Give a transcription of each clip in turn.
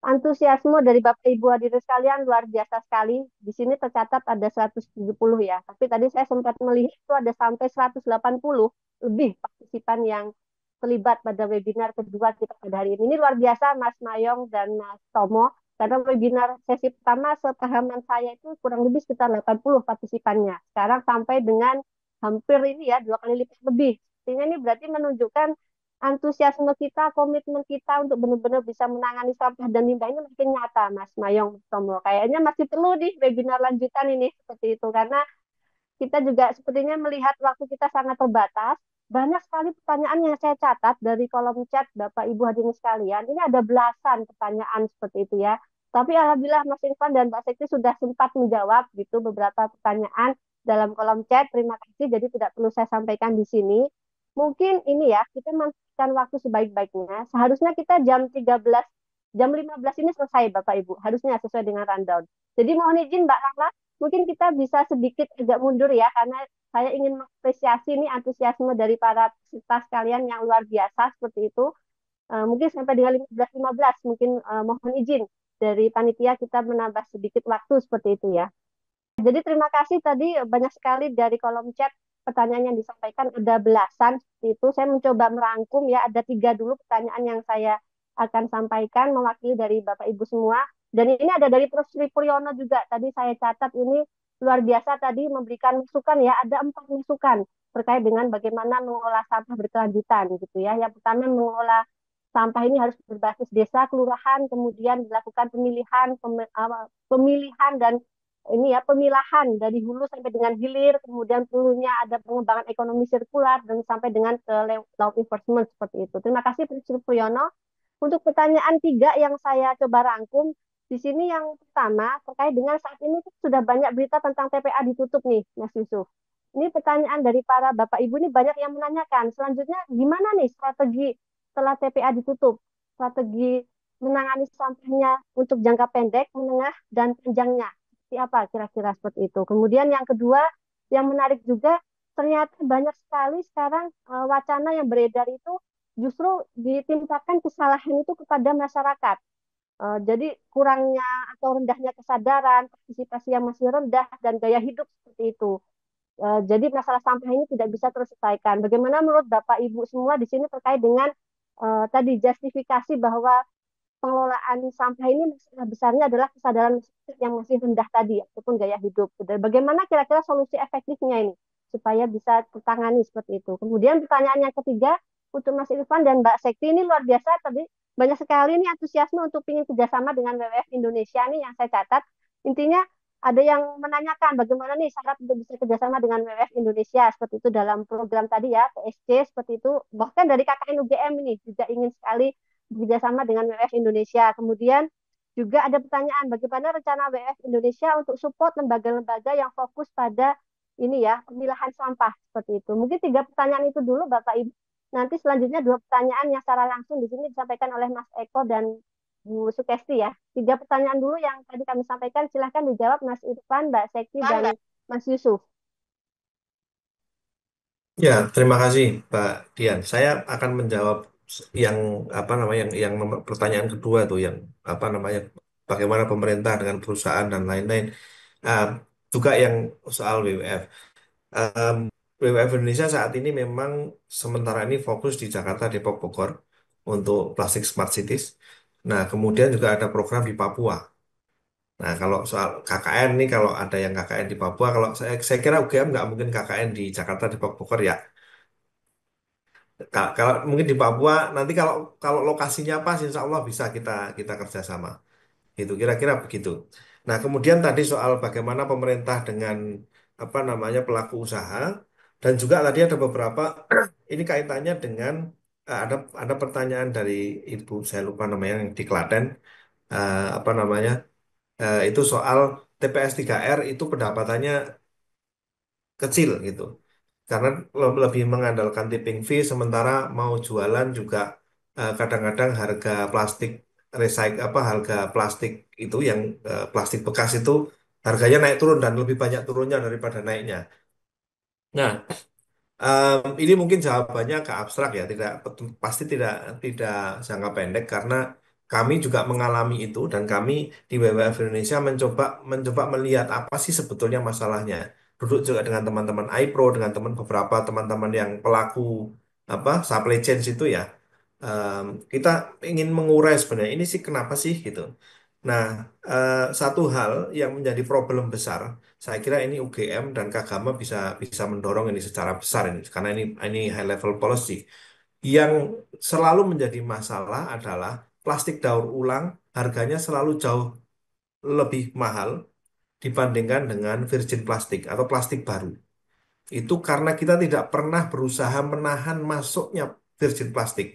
Antusiasme dari Bapak Ibu hadirin sekalian luar biasa sekali. Di sini tercatat ada 170 ya. Tapi tadi saya sempat melihat itu ada sampai 180 lebih partisipan yang terlibat pada webinar kedua kita pada hari ini. Ini luar biasa Mas Mayong dan Mas Tomo. Karena webinar sesi pertama sepahaman saya itu kurang lebih sekitar 80 partisipannya. Sekarang sampai dengan hampir ini ya 2 kali lipat lebih. Sehingga ini berarti menunjukkan antusiasme kita, komitmen kita untuk benar-benar bisa menangani sampah dan limbah ini makin nyata, Mas Mayong Tomo. Kayaknya masih perlu di webinar lanjutan ini seperti itu, karena kita juga sepertinya melihat waktu kita sangat terbatas. Banyak sekali pertanyaan yang saya catat dari kolom chat Bapak Ibu hadirin sekalian. Ini ada belasan pertanyaan seperti itu ya. Tapi alhamdulillah Mas Irfan dan Mbak Sekti sudah sempat menjawab gitu beberapa pertanyaan dalam kolom chat. Terima kasih. Jadi tidak perlu saya sampaikan di sini. Mungkin ini ya, kita manfaatkan waktu sebaik-baiknya. Seharusnya kita jam 15 ini selesai Bapak Ibu. Harusnya sesuai dengan rundown. Jadi mohon izin Mbak Lala, mungkin kita bisa sedikit agak mundur ya, karena saya ingin mengapresiasi nih antusiasme dari para peserta sekalian yang luar biasa seperti itu. Mungkin sampai dengan 15.15, mungkin mohon izin dari panitia kita menambah sedikit waktu seperti itu ya. Jadi terima kasih tadi banyak sekali dari kolom chat pertanyaan yang disampaikan ada belasan seperti itu. Saya mencoba merangkum ya, ada tiga dulu pertanyaan yang saya akan sampaikan mewakili dari Bapak Ibu semua. Dan ini ada dari Prof. Sri Puryono juga. Tadi saya catat ini luar biasa tadi memberikan masukan ya, ada 4 masukan terkait dengan bagaimana mengolah sampah berkelanjutan gitu ya. Yang pertama mengolah sampah ini harus berbasis desa, kelurahan, kemudian dilakukan pemilihan dan ini ya pemilahan dari hulu sampai dengan hilir, kemudian perlunya ada pengembangan ekonomi sirkular dan sampai dengan ke law enforcement seperti itu. Terima kasih Pak Priyono. Untuk pertanyaan tiga yang saya coba rangkum, di sini yang pertama terkait dengan saat ini sudah banyak berita tentang TPA ditutup nih, Mas Yusuf. Ini pertanyaan dari para Bapak Ibu ini banyak yang menanyakan. Selanjutnya gimana nih strategi setelah TPA ditutup? Strategi menangani sampahnya untuk jangka pendek, menengah, dan panjangnya seperti apa kira-kira seperti itu. Kemudian yang kedua, yang menarik juga, ternyata banyak sekali sekarang wacana yang beredar itu justru ditimpakan kesalahan itu kepada masyarakat. Jadi kurangnya atau rendahnya kesadaran, partisipasi yang masih rendah, dan gaya hidup seperti itu. Jadi masalah sampah ini tidak bisa terselesaikan. Bagaimana menurut Bapak Ibu semua di sini terkait dengan tadi justifikasi bahwa pengelolaan sampah ini masalah besarnya adalah kesadaran masyarakat yang masih rendah tadi ataupun gaya hidup. Dan bagaimana kira-kira solusi efektifnya ini supaya bisa tertangani seperti itu. Kemudian pertanyaan yang ketiga untuk Mas Irfan dan Mbak Sekti ini luar biasa tadi banyak sekali nih antusiasme untuk ingin kerjasama dengan WWF Indonesia nih yang saya catat. Intinya ada yang menanyakan bagaimana nih syarat untuk bisa kerjasama dengan WWF Indonesia seperti itu dalam program tadi ya PSC seperti itu bahkan dari KKN UGM ini juga ingin sekali bekerjasama dengan WWF Indonesia. Kemudian juga ada pertanyaan bagaimana rencana WWF Indonesia untuk support lembaga-lembaga yang fokus pada ini ya pemilahan sampah seperti itu. Mungkin tiga pertanyaan itu dulu Bapak Ibu. Nanti selanjutnya dua pertanyaan yang secara langsung di sini disampaikan oleh Mas Eko dan Bu Sukesti ya. Tiga pertanyaan dulu yang tadi kami sampaikan silahkan dijawab Mas Irfan, Mbak Sekti dan Mas Yusuf. Ya, terima kasih Pak Dian. Saya akan menjawab yang apa namanya pertanyaan kedua tuh yang apa namanya bagaimana pemerintah dengan perusahaan dan lain-lain. Ah, juga yang soal WWF. Um, WWF Indonesia saat ini memang sementara ini fokus di Jakarta, Depok, Bogor untuk Plastic Smart Cities. Nah, kemudian juga ada program di Papua. Nah, kalau soal KKN nih, kalau ada yang KKN di Papua, kalau saya kira UGM nggak mungkin KKN di Jakarta, Depok, Bogor ya. Kalau mungkin di Papua nanti kalau kalau lokasinya pas, insya Allah bisa kita kita kerjasama. Itu kira-kira begitu. Nah, kemudian tadi soal bagaimana pemerintah dengan apa namanya pelaku usaha dan juga tadi ada beberapa ini kaitannya dengan ada pertanyaan dari Ibu saya lupa namanya yang di Klaten apa namanya itu soal TPS 3R itu pendapatannya kecil gitu. Karena lebih mengandalkan tipping fee sementara mau jualan juga kadang-kadang harga plastik recycle apa harga plastik itu yang plastik bekas itu harganya naik turun dan lebih banyak turunnya daripada naiknya. Nah, ini mungkin jawabannya agak abstrak ya, tidak pasti tidak tidak jangka pendek karena kami juga mengalami itu dan kami di WWF Indonesia mencoba mencoba melihat apa sih sebetulnya masalahnya. Duduk juga dengan teman-teman iPro, dengan beberapa teman-teman yang pelaku apa supply chain itu ya. Em, Kita ingin mengurai sebenarnya ini sih kenapa sih gitu. Nah, satu hal yang menjadi problem besar, saya kira ini UGM dan Kagama bisa bisa mendorong ini secara besar ini karena ini high level policy. Yang selalu menjadi masalah adalah plastik daur ulang harganya selalu jauh lebih mahal dibandingkan dengan virgin plastik atau plastik baru. Itu karena kita tidak pernah berusaha menahan masuknya virgin plastik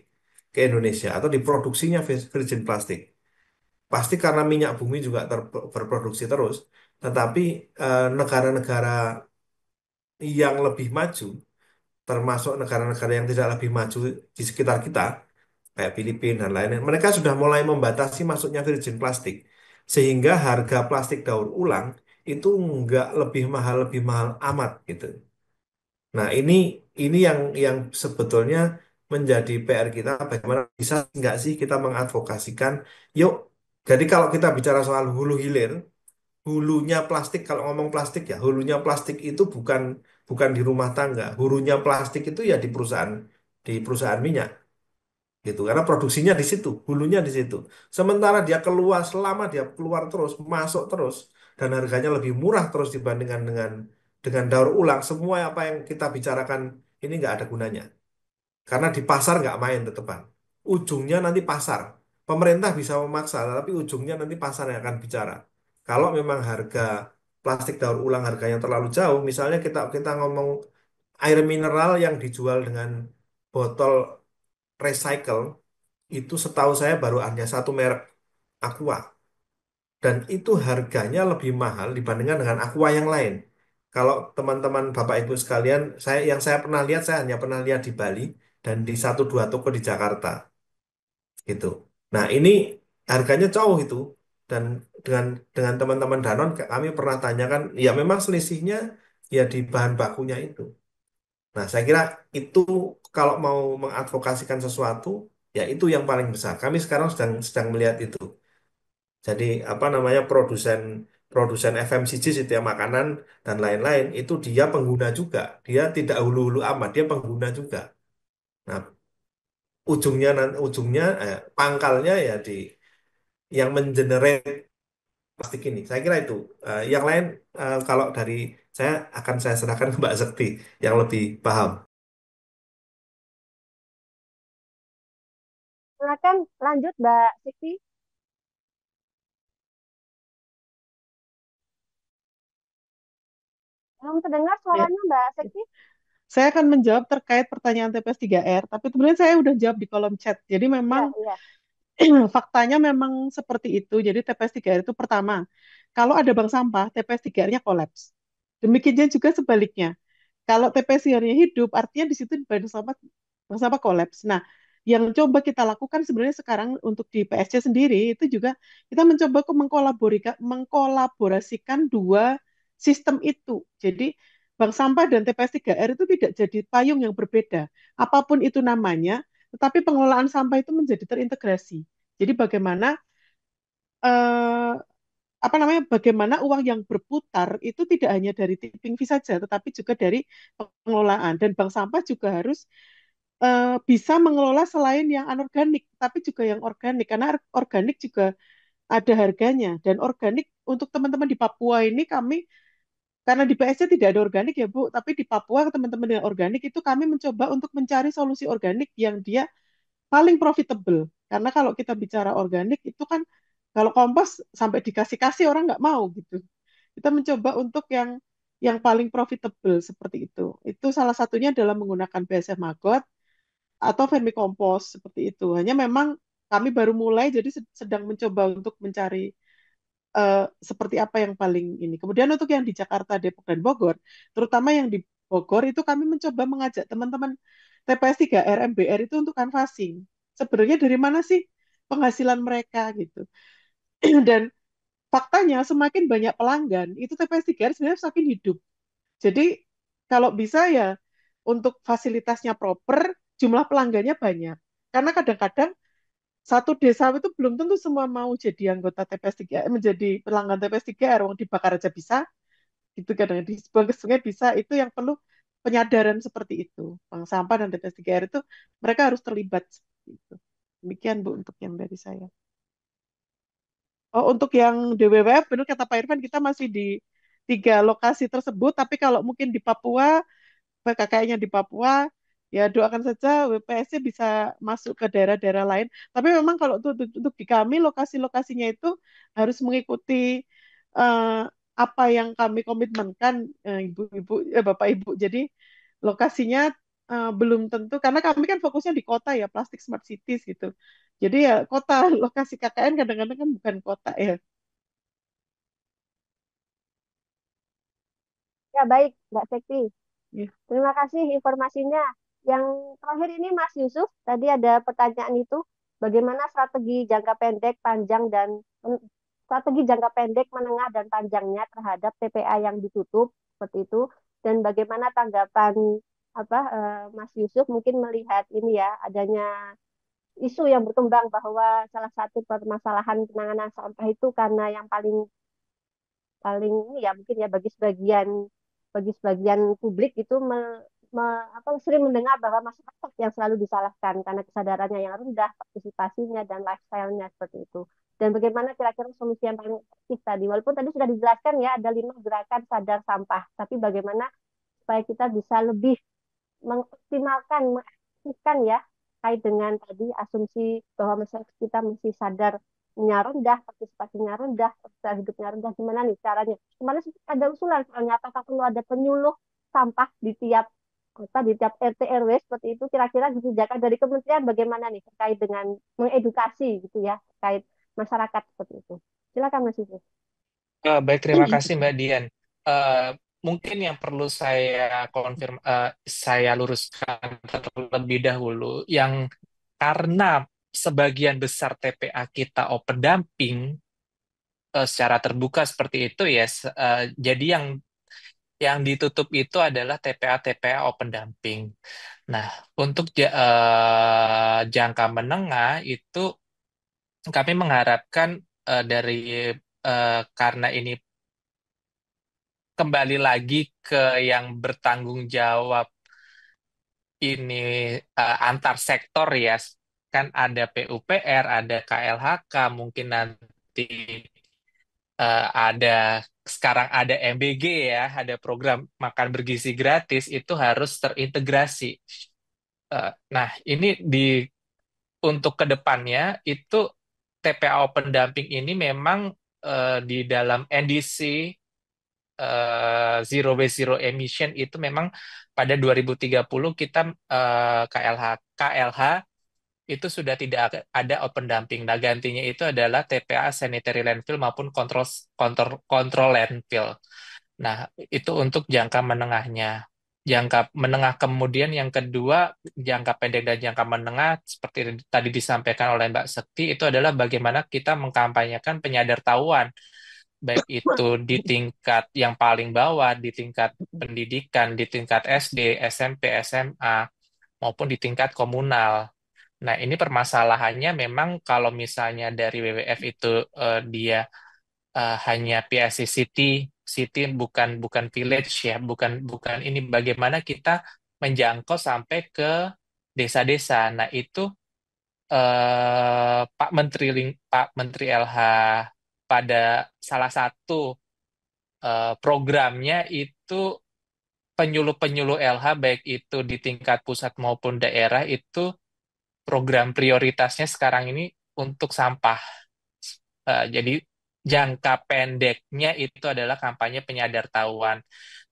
ke Indonesia atau diproduksinya virgin plastik. Pasti karena minyak bumi juga berproduksi terus, tetapi negara-negara yang lebih maju, termasuk negara-negara yang tidak lebih maju di sekitar kita, kayak Filipina dan lain-lain, mereka sudah mulai membatasi masuknya virgin plastik. Sehingga harga plastik daur ulang itu nggak lebih mahal amat gitu. Nah, ini yang sebetulnya menjadi PR kita bagaimana bisa nggak sih kita mengadvokasikan yuk. Jadi kalau kita bicara soal hulu hilir, hulunya plastik kalau ngomong plastik ya, hulunya plastik itu bukan di rumah tangga. Hulunya plastik itu ya di perusahaan minyak gitu karena produksinya di situ, hulunya di situ. Sementara dia keluar selama dia keluar terus, masuk terus dan harganya lebih murah terus dibandingkan dengan daur ulang, semua apa yang kita bicarakan ini nggak ada gunanya. Karena di pasar nggak main tetepan. Ujungnya nanti pasar. Pemerintah bisa memaksa, tapi ujungnya nanti pasar yang akan bicara. Kalau memang harga plastik daur ulang harganya terlalu jauh, misalnya kita kita ngomong air mineral yang dijual dengan botol recycle itu setahu saya baru hanya satu merek Aqua dan itu harganya lebih mahal dibandingkan dengan Aqua yang lain. Kalau teman-teman Bapak Ibu sekalian, yang saya pernah lihat saya hanya pernah lihat di Bali dan di satu dua toko di Jakarta gitu. Nah, ini harganya jauh itu dan dengan teman-teman Danon kami pernah tanyakan ya memang selisihnya ya di bahan bakunya itu. Nah, saya kira itu kalau mau mengadvokasikan sesuatu, ya itu yang paling besar. Kami sekarang sedang sedang melihat itu. Jadi apa namanya produsen produsen FMCG itu ya makanan dan lain-lain itu dia pengguna juga. Dia tidak hulu-hulu amat, dia pengguna juga. Nah, ujungnya pangkalnya ya di yang mengenerate plastik ini. Saya kira itu. Yang lain kalau dari saya akan saya serahkan ke Mbak Sekti yang lebih paham. Silakan lanjut Mbak Siti. Belum terdengar Ya, suaranya Mbak Siti? saya akan menjawab terkait pertanyaan TPS 3R, tapi sebenarnya saya udah jawab di kolom chat. Jadi Iya, memang iya. faktanya memang seperti itu. Jadi TPS 3R itu pertama, kalau ada bank sampah, TPS 3R-nya kolaps. Demikian juga sebaliknya. Kalau TPS 3R-nya hidup, artinya di situ bank sampah kolaps. Nah, yang coba kita lakukan sebenarnya sekarang untuk di PSC sendiri itu juga kita mencoba mengkolaborasikan dua sistem itu. Jadi bank sampah dan TPS 3R itu tidak jadi payung yang berbeda. Apapun itu namanya, tetapi pengelolaan sampah itu menjadi terintegrasi. Jadi eh, bagaimana uang yang berputar itu tidak hanya dari tipping fee saja, tetapi juga dari pengelolaan. Dan bank sampah juga harus bisa mengelola selain yang anorganik, tapi juga yang organik. Karena organik juga ada harganya. Dan organik untuk teman-teman di Papua ini karena di PSC tidak ada organik ya Bu, tapi di Papua teman-teman yang organik itu kami mencoba untuk mencari solusi organik yang dia paling profitable. Karena kalau kita bicara organik itu kan kalau kompos sampai dikasih-kasih orang nggak mau gitu. Kita mencoba untuk yang paling profitable seperti itu. Itu salah satunya adalah menggunakan BSF Maggot atau vermicompost seperti itu. Hanya memang kami baru mulai jadi sedang mencoba untuk mencari seperti apa yang paling ini. Kemudian untuk yang di Jakarta, Depok, dan Bogor, terutama yang di Bogor itu kami mencoba mengajak teman-teman TPS 3R, MBR itu untuk canvassing. Sebenarnya dari mana sih penghasilan mereka gitu. Dan faktanya semakin banyak pelanggan, itu TPS 3R sebenarnya semakin hidup. Jadi kalau bisa ya untuk fasilitasnya proper, jumlah pelanggannya banyak. Karena kadang-kadang satu desa itu belum tentu semua mau jadi anggota TPS 3R, menjadi pelanggan TPS 3R, wong dibakar aja bisa, gitu kadang dibuang ke sungai bisa. Itu yang perlu penyadaran seperti itu. Bank sampah dan TPS 3R itu mereka harus terlibat seperti itu. Demikian Bu untuk yang dari saya. Oh, untuk yang DWWF, benar kata Pak Irfan, kita masih di 3 lokasi tersebut, tapi kalau mungkin di Papua, PKKI-nya di Papua, ya doakan saja WPS-nya bisa masuk ke daerah-daerah lain. Tapi memang kalau untuk di kami, lokasi-lokasinya itu harus mengikuti eh, apa yang kami komitmenkan, ibu-ibu, bapak ibu. Jadi lokasinya belum tentu, karena kami kan fokusnya di kota ya, plastik smart cities gitu. Jadi ya kota, lokasi KKN kadang-kadang kan bukan kota ya. Ya, baik, Mbak Sekti. Ya. Terima kasih informasinya. Yang terakhir ini Mas Yusuf, tadi ada pertanyaan itu, bagaimana strategi jangka pendek, panjang, dan strategi jangka pendek, menengah, dan panjangnya terhadap TPA yang ditutup, seperti itu, dan bagaimana tanggapan Mas Yusuf mungkin melihat ini ya, adanya isu yang berkembang bahwa salah satu permasalahan penanganan sampah itu karena yang paling paling ini ya mungkin ya bagi sebagian publik itu sering mendengar bahwa masyarakat yang selalu disalahkan karena kesadarannya yang rendah, partisipasinya dan lifestyle-nya seperti itu. Dan bagaimana kira-kira solusi yang paling efektif tadi? Walaupun tadi sudah dijelaskan ya ada 5 gerakan sadar sampah, tapi bagaimana supaya kita bisa lebih mengoptimalkan, mengaktifkan ya terkait dengan tadi asumsi bahwa masyarakat kita mesti sadarnya rendah, partisipasinya rendah, kualitas hidupnya rendah. Gimana nih caranya? Kemarin ada usulan soalnya apakah perlu ada penyuluh sampah di tiap kota, di tiap RT RW seperti itu. Kira-kira kebijakan dari kementerian bagaimana nih terkait dengan mengedukasi gitu ya terkait masyarakat seperti itu. Silakan Mas Yusuf. Baik, terima kasih Mbak Dian. Eh, Mungkin yang perlu saya luruskan terlebih dahulu, yang karena sebagian besar TPA kita open dumping secara terbuka seperti itu ya, jadi yang ditutup itu adalah TPA-TPA open dumping. Nah, untuk jangka menengah itu kami mengharapkan karena ini kembali lagi ke yang bertanggung jawab ini antar sektor ya, kan ada PUPR, ada KLHK, mungkin nanti ada sekarang ada MBG ya, ada program makan bergizi gratis itu harus terintegrasi. Nah, ini untuk kedepannya itu TPA Open Dumping ini memang di dalam NDC Zero Waste Zero Emission itu memang pada 2030 kita KLH itu sudah tidak ada open dumping. Nah, gantinya itu adalah TPA sanitary landfill maupun kontrol landfill. Nah, itu untuk jangka menengahnya. Jangka menengah kemudian yang kedua, jangka pendek dan jangka menengah, seperti tadi disampaikan oleh Mbak Sekti, itu adalah bagaimana kita mengkampanyekan penyadartahuan, baik itu di tingkat yang paling bawah, di tingkat pendidikan, di tingkat SD, SMP, SMA, maupun di tingkat komunal. Nah, ini permasalahannya memang kalau misalnya dari WWF itu dia hanya PSC City, City bukan bukan village ya, bukan bukan ini bagaimana kita menjangkau sampai ke desa-desa. Nah, itu Pak Menteri LH pada salah satu programnya itu penyuluh-penyuluh LH baik itu di tingkat pusat maupun daerah itu program prioritasnya sekarang ini untuk sampah. Jadi jangka pendeknya itu adalah kampanye penyadartahuan.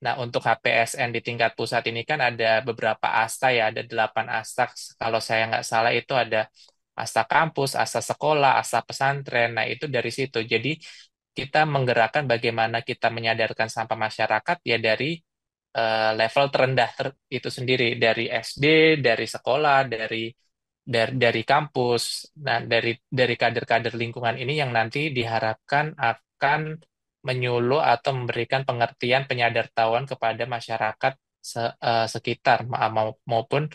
Nah, untuk HPSN di tingkat pusat ini kan ada beberapa asta ya, ada 8 asta. Kalau saya nggak salah itu ada asta kampus, asta sekolah, asta pesantren. Nah, itu dari situ. Jadi kita menggerakkan bagaimana kita menyadarkan sampah masyarakat ya dari level terendah itu sendiri, dari SD, dari sekolah, dari kampus, nah dari kader-kader lingkungan ini yang nanti diharapkan akan menyuluh atau memberikan pengertian penyadartahuan kepada masyarakat sekitar maupun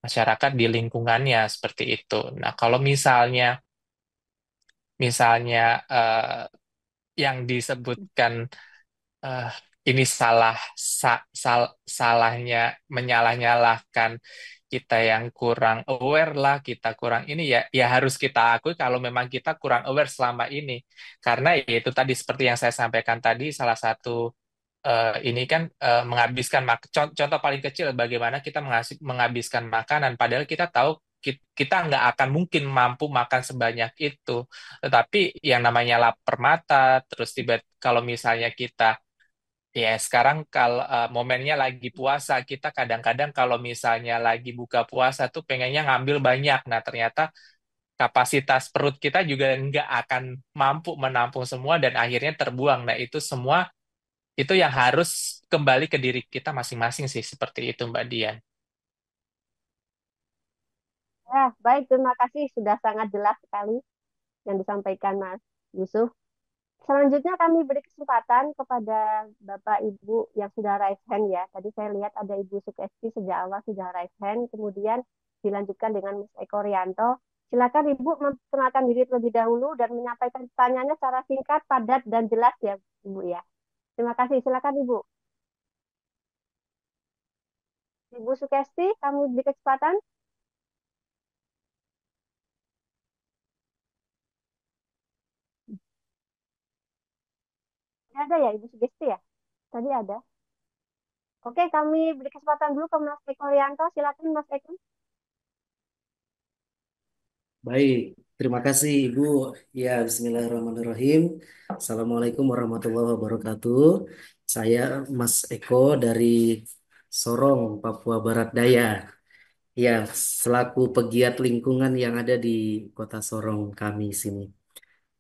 masyarakat di lingkungannya seperti itu. Nah, kalau misalnya yang disebutkan eh, ini salahnya menyalah-nyalahkan kita yang kurang aware lah, kita kurang ini ya, ya harus kita akui kalau memang kita kurang aware selama ini. Karena ya itu tadi seperti yang saya sampaikan tadi, salah satu ini kan contoh paling kecil bagaimana kita menghabiskan makanan, padahal kita tahu kita nggak akan mungkin mampu makan sebanyak itu. Tetapi yang namanya lapar mata, terus tiba kalau misalnya kita ya sekarang kalau momennya lagi puasa, kita kadang-kadang kalau misalnya lagi buka puasa tuh pengennya ngambil banyak. Nah, ternyata kapasitas perut kita juga nggak akan mampu menampung semua dan akhirnya terbuang. Nah, itu semua itu yang harus kembali ke diri kita masing-masing sih, seperti itu Mbak Dian. Ya, baik, terima kasih sudah sangat jelas sekali yang disampaikan Mas Yusuf. Selanjutnya kami beri kesempatan kepada Bapak Ibu yang sudah raise hand ya. Tadi saya lihat ada Ibu Sukesti sejak awal sudah raise hand, kemudian dilanjutkan dengan Mas Eko Rianto. Silakan Ibu memperkenalkan diri terlebih dahulu dan menyampaikan pertanyaannya secara singkat, padat, dan jelas ya Ibu ya. Terima kasih. Silakan Ibu. Ibu Sukesti, kamu beri kesempatan. Ada ya Ibu Sugesti ya? Tadi ada. Oke, kami beri kesempatan dulu ke Mas Eko Rianto. Silakan Mas Eko. Baik, terima kasih Ibu. Ya, Bismillahirrahmanirrahim. Assalamualaikum warahmatullahi wabarakatuh. Saya Mas Eko dari Sorong, Papua Barat Daya. Ya, selaku pegiat lingkungan yang ada di Kota Sorong kami sini.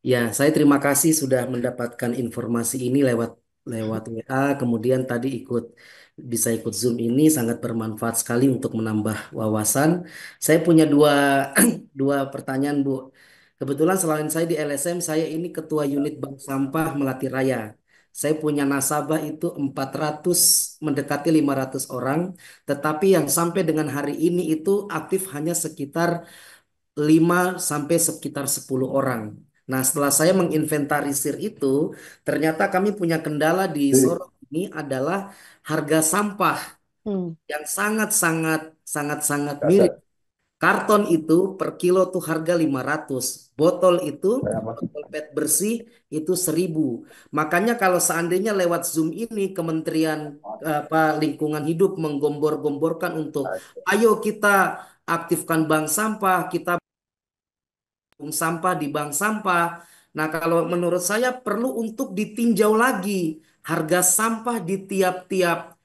Ya, saya terima kasih sudah mendapatkan informasi ini lewat lewat WA, kemudian tadi bisa ikut Zoom ini sangat bermanfaat sekali untuk menambah wawasan. Saya punya dua dua pertanyaan, Bu. Kebetulan selain saya di LSM, saya ini ketua unit bank sampah Melati Raya. Saya punya nasabah itu 400 mendekati 500 orang, tetapi yang sampai dengan hari ini itu aktif hanya sekitar 5 sampai sekitar 10 orang. Nah, setelah saya menginventarisir itu, ternyata kami punya kendala di Sorong ini adalah harga sampah Hmm. yang sangat miring. Karton itu per kilo tuh harga 500. Botol itu, botol PET bersih itu 1.000. Makanya kalau seandainya lewat Zoom ini Kementerian Lingkungan Hidup menggombor-gomborkan untuk ayo kita aktifkan bank sampah, kita sampah di bank sampah. Nah, kalau menurut saya perlu untuk ditinjau lagi harga sampah di tiap-tiap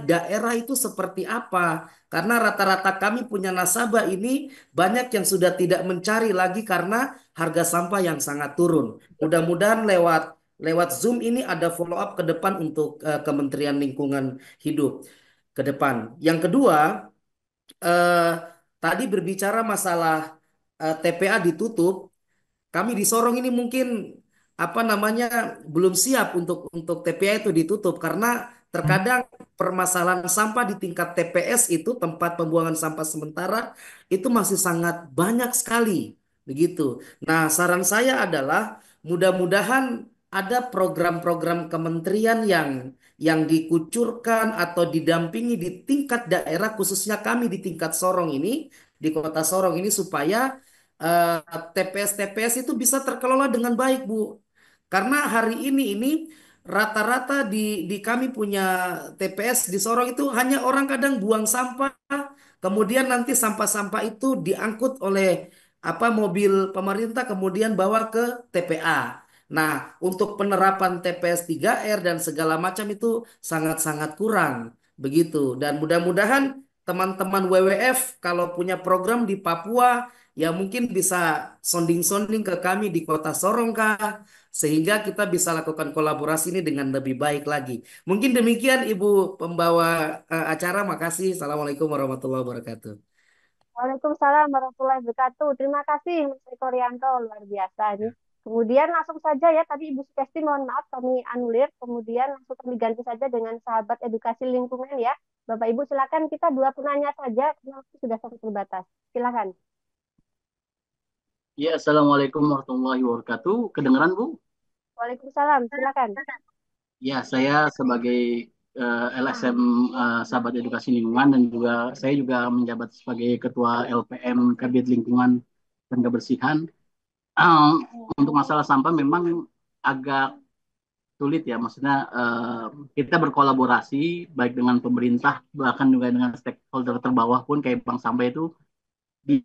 daerah itu seperti apa. Karena rata-rata kami punya nasabah ini banyak yang sudah tidak mencari lagi karena harga sampah yang sangat turun. Mudah-mudahan lewat lewat Zoom ini ada follow up ke depan untuk Kementerian Lingkungan Hidup ke depan. Yang kedua, eh, tadi berbicara masalah TPA ditutup, kami di Sorong ini mungkin belum siap untuk TPA itu ditutup karena terkadang permasalahan sampah di tingkat TPS itu tempat pembuangan sampah sementara itu masih sangat banyak sekali begitu. Nah, saran saya adalah mudah-mudahan ada program-program kementerian yang dikucurkan atau didampingi di tingkat daerah khususnya kami di tingkat Sorong ini di Kota Sorong ini supaya TPS-TPS itu bisa terkelola dengan baik, Bu. Karena hari ini rata-rata di kami punya TPS di Sorong itu hanya orang kadang buang sampah, kemudian nanti sampah-sampah itu diangkut oleh mobil pemerintah kemudian bawa ke TPA. Nah, untuk penerapan TPS 3R dan segala macam itu sangat-sangat kurang begitu. Dan mudah-mudahan teman-teman WWF kalau punya program di Papua ya mungkin bisa sounding-sounding ke kami di Kota Sorong kah, sehingga kita bisa lakukan kolaborasi ini dengan lebih baik lagi. Mungkin demikian Ibu pembawa acara. Makasih. Assalamualaikum warahmatullahi wabarakatuh. Waalaikumsalam warahmatullahi wabarakatuh. Terima kasih Mas Eko Rianto, luar biasa ini. Kemudian langsung saja ya, tadi Ibu Sukesti mohon maaf kami anulir, kemudian langsung kami ganti saja dengan sahabat edukasi lingkungan ya. Bapak Ibu silakan, kita dua penanya saja karena waktu sudah sangat terbatas. Silakan. Ya, Assalamualaikum warahmatullahi wabarakatuh. Kedengeran, Bu? Waalaikumsalam, silakan. Ya, saya sebagai LSM Sahabat Edukasi Lingkungan dan juga saya juga menjabat sebagai Ketua LPM Kabit Lingkungan dan Kebersihan. Eh, untuk masalah sampah memang agak sulit ya, maksudnya kita berkolaborasi baik dengan pemerintah bahkan juga dengan stakeholder terbawah pun kayak bank sampah itu di,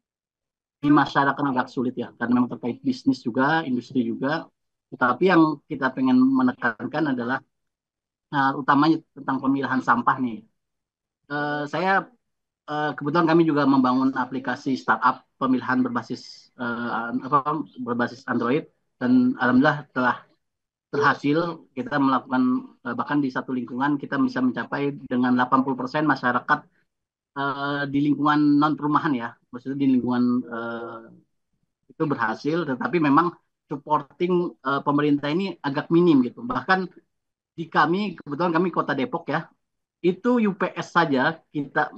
di masyarakat agak sulit ya, karena memang terkait bisnis juga, industri juga. Tetapi yang kita pengen menekankan adalah utamanya tentang pemilahan sampah nih. Saya kebetulan kami juga membangun aplikasi startup pemilihan berbasis Android dan alhamdulillah telah berhasil kita melakukan bahkan di satu lingkungan kita bisa mencapai dengan 80% masyarakat di lingkungan non perumahan ya, maksudnya di lingkungan itu berhasil, tetapi memang supporting pemerintah ini agak minim gitu. Bahkan di kami kebetulan kami Kota Depok ya, itu UPS saja kita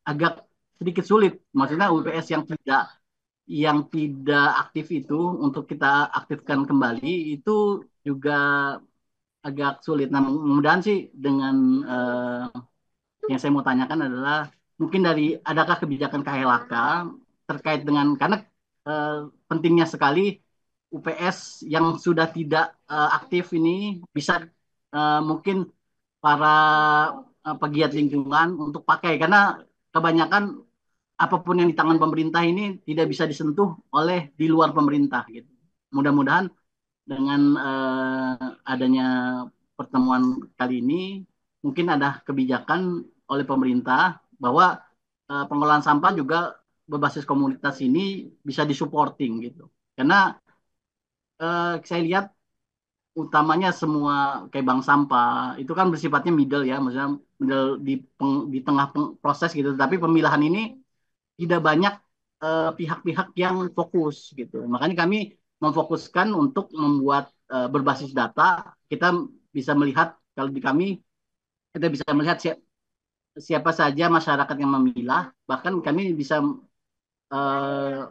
agak sedikit sulit. Maksudnya UPS yang tidak aktif itu untuk kita aktifkan kembali itu juga agak sulit. Nah, mudah-mudahan sih dengan yang saya mau tanyakan adalah mungkin dari adakah kebijakan KLHK terkait dengan karena eh, pentingnya sekali UPS yang sudah tidak aktif ini bisa mungkin para pegiat lingkungan untuk pakai karena kebanyakan apapun yang di tangan pemerintah ini tidak bisa disentuh oleh di luar pemerintah gitu. Mudah-mudahan dengan adanya pertemuan kali ini mungkin ada kebijakan oleh pemerintah bahwa pengolahan sampah juga berbasis komunitas ini bisa disupporting gitu. Karena saya lihat utamanya semua kayak bank sampah itu kan bersifatnya middle ya, maksudnya middle di tengah proses gitu. Tapi pemilahan ini tidak banyak pihak-pihak yang fokus gitu. Makanya kami memfokuskan untuk membuat berbasis data. Kita bisa melihat kalau di kami kita bisa melihat siapa saja masyarakat yang memilah. Bahkan kami bisa eh,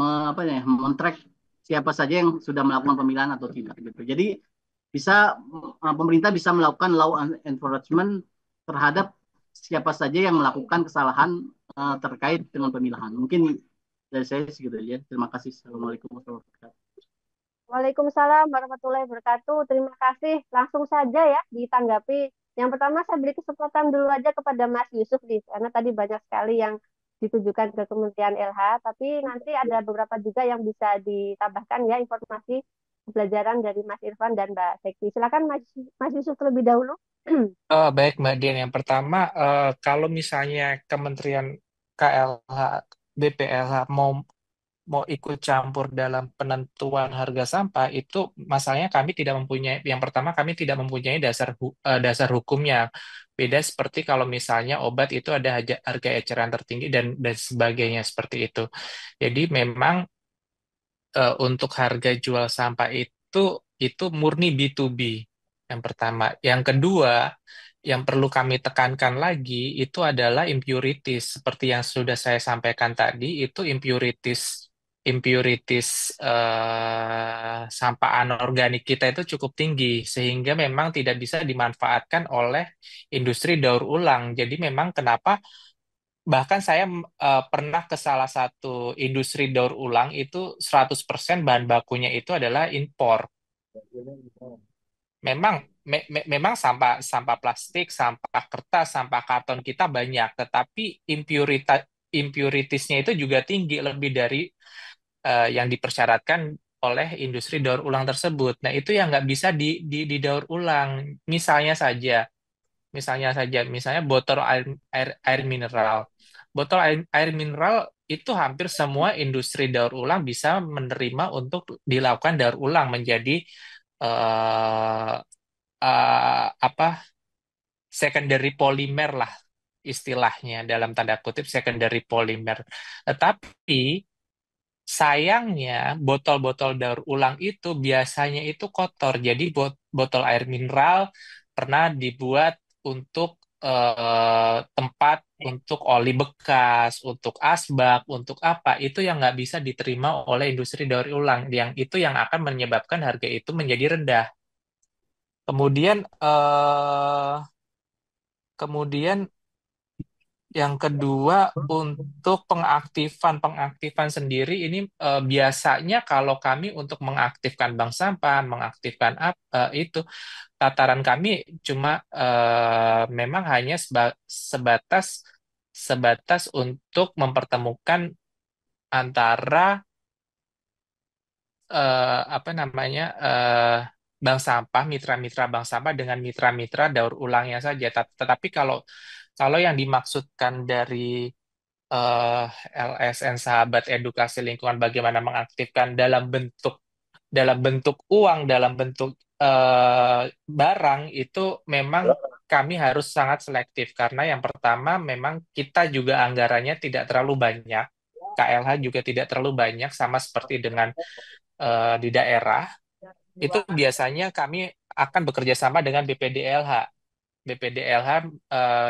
apa ya, men-track siapa saja yang sudah melakukan pemilihan atau tidak gitu. Jadi bisa pemerintah bisa melakukan law enforcement terhadap siapa saja yang melakukan kesalahan terkait dengan pemilahan. Mungkin dari saya segitu aja. Terima kasih. Assalamualaikum warahmatullahi wabarakatuh. Waalaikumsalam warahmatullahi wabarakatuh. Terima kasih. Langsung saja ya ditanggapi. Yang pertama saya beri kesempatan dulu aja kepada Mas Yusuf nih, karena tadi banyak sekali yang ditujukan ke Kementerian LH, tapi nanti ada beberapa juga yang bisa ditambahkan ya informasi pembelajaran dari Mas Irfan dan Mbak Sekti. Silakan Mas Yusuf terlebih dahulu. Baik, Mbak Dian. Yang pertama, kalau misalnya Kementerian KLH, BPLH mau mau ikut campur dalam penentuan harga sampah, itu masalahnya kami tidak mempunyai. Yang pertama, kami tidak mempunyai dasar hukumnya. Beda seperti kalau misalnya obat itu ada harga eceran tertinggi dan sebagainya seperti itu. Jadi memang untuk harga jual sampah itu murni B2B yang pertama. Yang kedua, yang perlu kami tekankan lagi itu adalah impurities. Seperti yang sudah saya sampaikan tadi, itu impurities impurities sampah anorganik kita itu cukup tinggi sehingga memang tidak bisa dimanfaatkan oleh industri daur ulang. Jadi memang kenapa bahkan saya pernah ke salah satu industri daur ulang itu 100% bahan bakunya itu adalah impor. Memang sampah sampah plastik, sampah kertas, sampah karton kita banyak, tetapi impuritiesnya itu juga tinggi lebih dari yang dipersyaratkan oleh industri daur ulang tersebut. Nah, itu yang nggak bisa didaur ulang. Misalnya saja, botol air mineral. Botol air mineral itu hampir semua industri daur ulang bisa menerima untuk dilakukan daur ulang menjadi eh, apa secondary polymer lah istilahnya dalam tanda kutip secondary polymer. Tetapi Sayangnya, botol-botol daur ulang itu biasanya itu kotor. Jadi botol air mineral pernah dibuat untuk tempat untuk oli bekas, untuk asbak, untuk apa, itu yang nggak bisa diterima oleh industri daur ulang. Yang itu yang akan menyebabkan harga itu menjadi rendah. Kemudian, kemudian yang kedua, untuk pengaktifan sendiri ini biasanya kalau kami untuk mengaktifkan bank sampah, mengaktifkan itu tataran kami cuma memang hanya sebatas sebatas untuk mempertemukan antara apa namanya bank sampah, mitra-mitra bank sampah dengan mitra-mitra daur ulangnya saja. Tetapi kalau kalau yang dimaksudkan dari eh, LSN Sahabat Edukasi Lingkungan bagaimana mengaktifkan dalam bentuk uang, dalam bentuk barang itu memang kami harus sangat selektif karena yang pertama memang kita juga anggarannya tidak terlalu banyak. KLH juga tidak terlalu banyak sama seperti dengan di daerah. Itu biasanya kami akan bekerja sama dengan BPDLH. BPDLH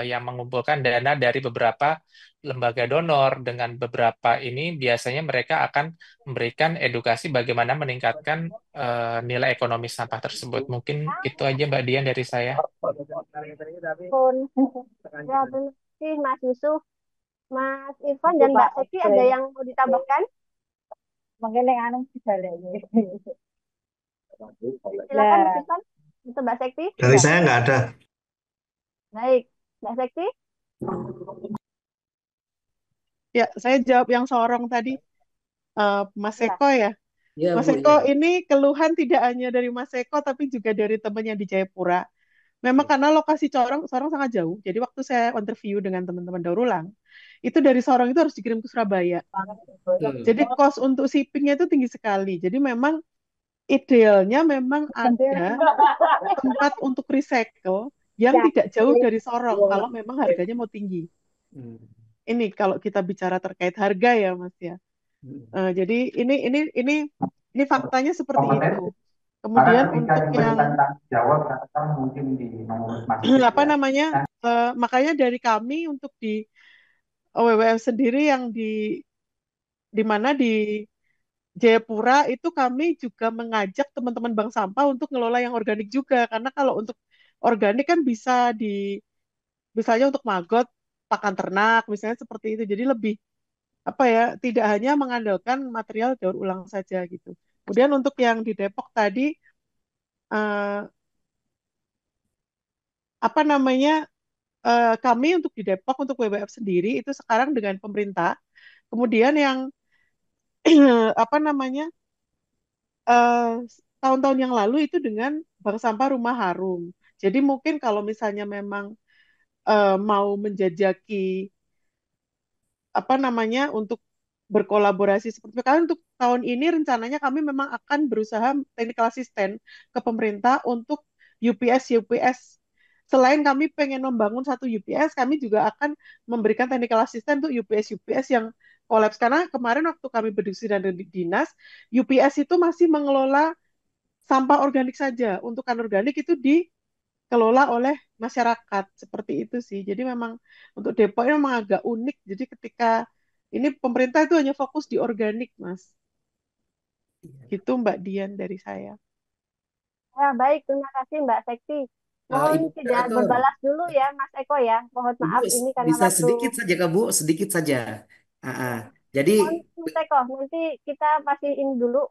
yang mengumpulkan dana dari beberapa lembaga donor. Dengan beberapa ini biasanya mereka akan memberikan edukasi bagaimana meningkatkan nilai ekonomi sampah tersebut. Mungkin itu aja Mbak Dian dari saya. Pun. Ya, terima kasih Mas Yusuf. Mas Irfan dan Mbak Seki ada yang mau ditambahkan? Mungkin yang anu bisa Silakan Mas Irfan. Untuk Mbak Sekti. Dari saya nggak ada. Baik, Mbak Sekti. Ya, saya jawab yang sorong tadi, Mas Ya. Eko ya. Ya, Mas Bu, Eko ya. ini keluhan tidak hanya dari Mas Eko, tapi juga dari temannya di Jayapura. Memang karena lokasi Sorong sangat jauh. Jadi waktu saya interview dengan teman-teman daur ulang, itu dari Sorong itu harus dikirim ke Surabaya. Betul. Jadi cost untuk shippingnya itu tinggi sekali. Jadi memang idealnya memang ada tempat untuk recycle yang tidak jauh dari Sorong kalau memang harganya mau tinggi. Hmm. Ini kalau kita bicara terkait harga ya, Mas ya. Hmm. Jadi ini faktanya seperti itu. Kemudian untuk yang apa namanya, makanya dari kami untuk di WWF sendiri yang di mana di Jayapura itu kami juga mengajak teman-teman bank sampah untuk ngelola yang organik juga, karena kalau untuk organik kan bisa misalnya untuk maggot pakan ternak misalnya seperti itu, jadi lebih apa ya, tidak hanya mengandalkan material daur ulang saja gitu. Kemudian untuk yang di Depok tadi, eh, apa namanya, kami untuk di Depok untuk WWF sendiri itu sekarang dengan pemerintah, kemudian yang apa namanya, eh, tahun-tahun yang lalu itu dengan bank sampah Rumah Harum. Jadi mungkin kalau misalnya memang mau menjajaki apa namanya untuk berkolaborasi seperti itu. Karena untuk tahun ini rencananya kami memang akan berusaha technical assistant ke pemerintah untuk UPS. Selain kami pengen membangun satu UPS, kami juga akan memberikan technical assistant untuk UPS yang kolaps. Karena kemarin waktu kami berdiskusi dan di dinas, UPS itu masih mengelola sampah organik saja. Untuk anorganik itu dikelola oleh masyarakat. Seperti itu sih. Jadi memang untuk Depok ini memang agak unik. Jadi ketika ini pemerintah itu hanya fokus di organik, Mas. Gitu Mbak Dian dari saya. Ya, baik, terima kasih Mbak Sekti. Mohon Ibu tidak Eko, berbalas dulu ya Mas Eko ya. Mohon Ibu maaf ini karena bisa waktu. sedikit saja Kak Bu, sedikit saja. Ah, ah. Jadi Mohon Mas Eko, nanti kita pastiin dulu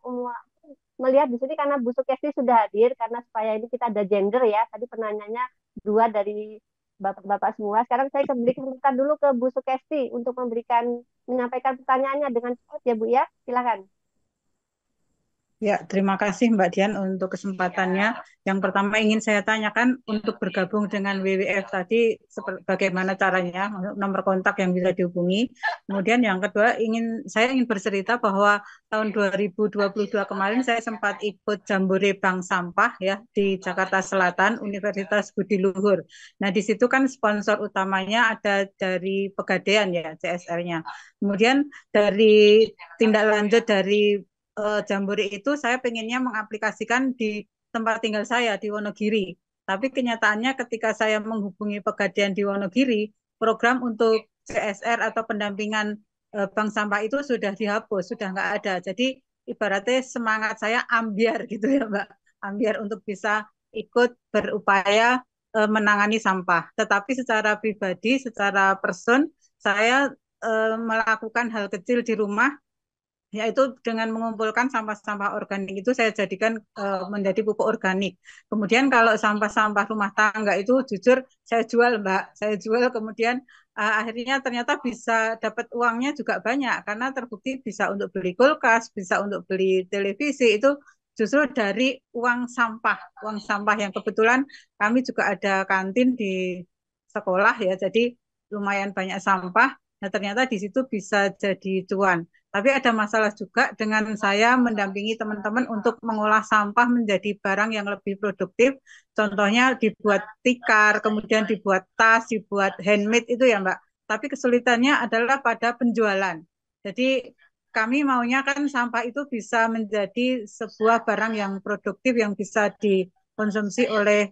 melihat di sini karena Bu Sukesti sudah hadir karena supaya ini kita ada gender ya. Tadi penanyanya dua dari bapak-bapak semua. Sekarang saya berikan dulu ke Bu Sukesti untuk menyampaikan pertanyaannya dengan cepat ya Bu ya. Silakan. Ya, terima kasih Mbak Dian untuk kesempatannya. Yang pertama ingin saya tanyakan untuk bergabung dengan WWF tadi bagaimana caranya, nomor kontak yang bisa dihubungi. Kemudian yang kedua saya ingin bercerita bahwa tahun 2022 kemarin saya sempat ikut Jambore Bank Sampah ya di Jakarta Selatan, Universitas Budi Luhur. Nah, di situ kan sponsor utamanya ada dari Pegadaian ya, CSR-nya. Kemudian dari tindak lanjut dari Jambore itu saya pengennya mengaplikasikan di tempat tinggal saya di Wonogiri. Tapi kenyataannya ketika saya menghubungi Pegadaian di Wonogiri, program untuk CSR atau pendampingan bank sampah itu sudah dihapus, sudah nggak ada. Jadi ibaratnya semangat saya ambiar gitu ya Mbak, ambiar untuk bisa ikut berupaya menangani sampah. Tetapi secara pribadi, secara person, saya melakukan hal kecil di rumah, yaitu dengan mengumpulkan sampah-sampah organik itu saya jadikan menjadi pupuk organik. Kemudian kalau sampah-sampah rumah tangga itu jujur saya jual Mbak, saya jual kemudian akhirnya ternyata bisa dapat uangnya juga banyak karena terbukti bisa untuk beli kulkas, bisa untuk beli televisi itu justru dari uang sampah yang kebetulan kami juga ada kantin di sekolah ya, jadi lumayan banyak sampah. Nah, ternyata di situ bisa jadi cuan. Tapi ada masalah juga dengan saya mendampingi teman-teman untuk mengolah sampah menjadi barang yang lebih produktif. Contohnya dibuat tikar, kemudian dibuat tas, dibuat handmade itu ya Mbak. Tapi kesulitannya adalah pada penjualan. Jadi kami maunya kan sampah itu bisa menjadi sebuah barang yang produktif yang bisa dikonsumsi oleh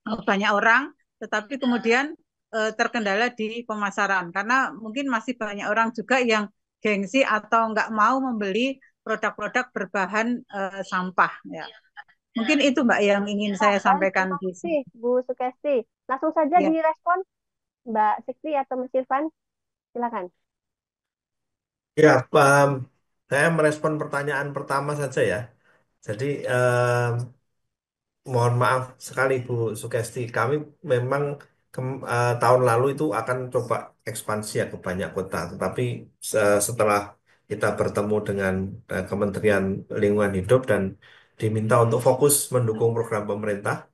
banyak orang, tetapi kemudian terkendala di pemasaran karena mungkin masih banyak orang juga yang gengsi atau nggak mau membeli produk-produk berbahan sampah ya. Mungkin itu Mbak yang ingin saya Baik, sampaikan terima di sini. kasih Bu Sukesti. Langsung saja Ya. direspon Mbak Sekti atau Mas Irfan, silakan. Ya, saya merespon pertanyaan pertama saja ya. Jadi, mohon maaf sekali Bu Sukesti, kami memang tahun lalu itu akan coba ekspansi ya ke banyak kota. Tetapi setelah kita bertemu dengan Kementerian Lingkungan Hidup dan diminta untuk fokus mendukung program pemerintah,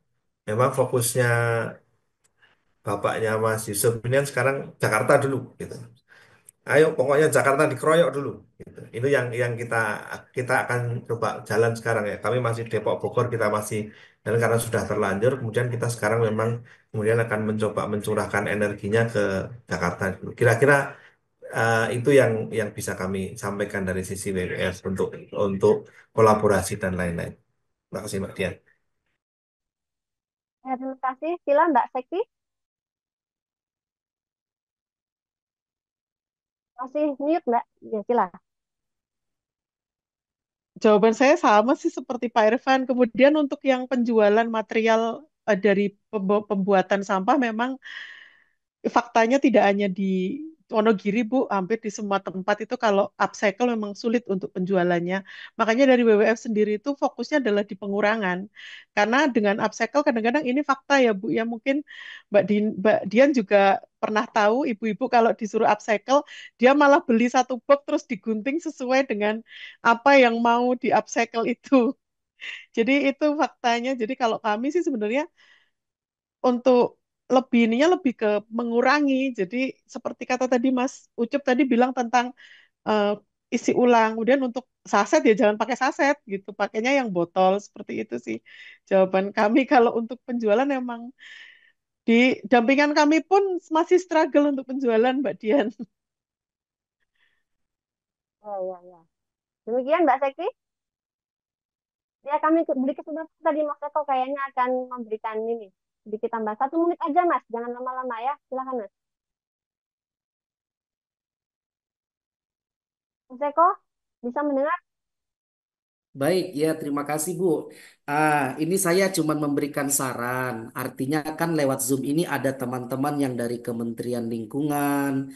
memang fokusnya bapaknya Mas Yusuf ini kan sekarang Jakarta dulu gitu. Ayo pokoknya Jakarta dikeroyok dulu. Gitu. Itu yang kita kita akan coba jalan sekarang ya. Kami masih Depok Bogor, kita masih, dan karena sudah terlanjur, kemudian kita sekarang memang kemudian akan mencoba mencurahkan energinya ke Jakarta dulu. Kira-kira itu yang bisa kami sampaikan dari sisi WWF untuk kolaborasi dan lain-lain. Terima kasih Mbak Dian. Ya, terima kasih. Sila Mbak Sekti, masih mute Mbak. Ya, sila. Jawaban saya sama sih seperti Pak Irfan. Kemudian untuk yang penjualan material dari pembuatan sampah memang faktanya tidak hanya di Wonogiri, Bu, hampir di semua tempat itu kalau upcycle memang sulit untuk penjualannya. Makanya dari WWF sendiri itu fokusnya adalah di pengurangan. Karena dengan upcycle kadang-kadang ini fakta ya, Bu, ya mungkin Mbak Dian juga pernah tahu ibu-ibu kalau disuruh upcycle, dia malah beli satu box terus digunting sesuai dengan apa yang mau di upcycle itu. Jadi itu faktanya. Jadi kalau kami sih sebenarnya untuk ininya lebih ke mengurangi. Jadi seperti kata tadi Mas Ucup tadi bilang tentang eh, isi ulang. Kemudian untuk saset ya jangan pakai saset gitu. Pakainya yang botol seperti itu sih. Jawaban kami kalau untuk penjualan emang di dampingan kami pun masih struggle untuk penjualan Mbak Dian. Oh, ya, ya. Demikian Mbak Sekti. Ya, kami beri kesempatan tadi Mas Eko kayaknya akan memberikan ini sedikit tambah 1 menit aja Mas, jangan lama-lama ya. Silakan Mas. Mas Eko, bisa mendengar? Baik, ya terima kasih Bu. Ini saya cuma memberikan saran. Artinya kan lewat Zoom ini ada teman-teman yang dari Kementerian Lingkungan,